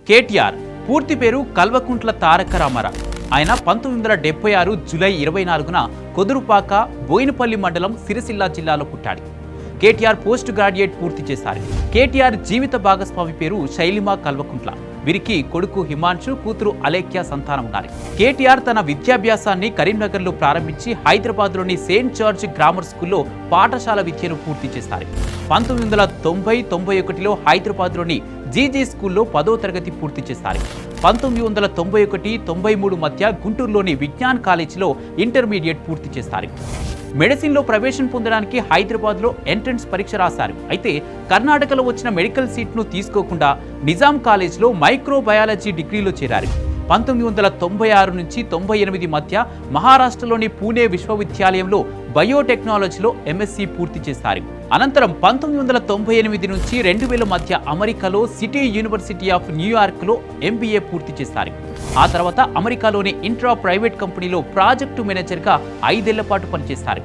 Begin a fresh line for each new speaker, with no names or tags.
కేటీఆర్ పూర్తి పేరు కల్వకుంట్ల తారక రామారావు. ఆయన 1976 జూలై 24న కొదురుపాక బోయినపల్లి మండలం సిరిసిల్ల జిల్లాలో పుట్టాడు. కేటీఆర్ పోస్ట్ గ్రాడ్యుయేట్ పూర్తి చేశారు. కేటీఆర్ జీవిత భాగస్వామి పేరు శైలిమా కల్వకుంట్ల. వీరికి కొడుకు హిమాంశు, కూతురు అలేఖ్య సంతానం ఉన్నారు. కేటీఆర్ తన విద్యాభ్యాసాన్ని కరీంనగర్లో ప్రారంభించి హైదరాబాద్లోని సెయింట్ జార్జ్ గ్రామర్ స్కూల్లో పాఠశాల విద్యను పూర్తి చేశారు. 1990-91లో హైదరాబాద్లోని జీజీ స్కూల్లో 10వ తరగతి పూర్తి చేశారు. 1991-93 మధ్య గుంటూరులోని విజ్ఞాన్ కాలేజీలో ఇంటర్మీడియట్ పూర్తి చేశారు. మెడిసిన్లో ప్రవేశం పొందడానికి హైదరాబాద్లో ఎంట్రన్స్ పరీక్ష రాశారు. అయితే కర్ణాటకలో వచ్చిన మెడికల్ సీట్ను తీసుకోకుండా నిజాం కాలేజ్లో మైక్రోబయాలజీ డిగ్రీలో చేరారు. 1996-98 మధ్య మహారాష్ట్రలోని పూణే విశ్వవిద్యాలయంలో బయోటెక్నాలజీలో ఎంఎస్సీ పూర్తి చేశారు. అనంతరం 1998 నుంచి 2000 మధ్య అమెరికాలో సిటీ యూనివర్సిటీ ఆఫ్ న్యూయార్క్లో ఎంబీఏ పూర్తి చేశారు. ఆ తర్వాత అమెరికాలోని ఇంట్రా ప్రైవేట్ కంపెనీలో ప్రాజెక్టు మేనేజర్గా 5 ఏళ్ల పాటు పనిచేశారు.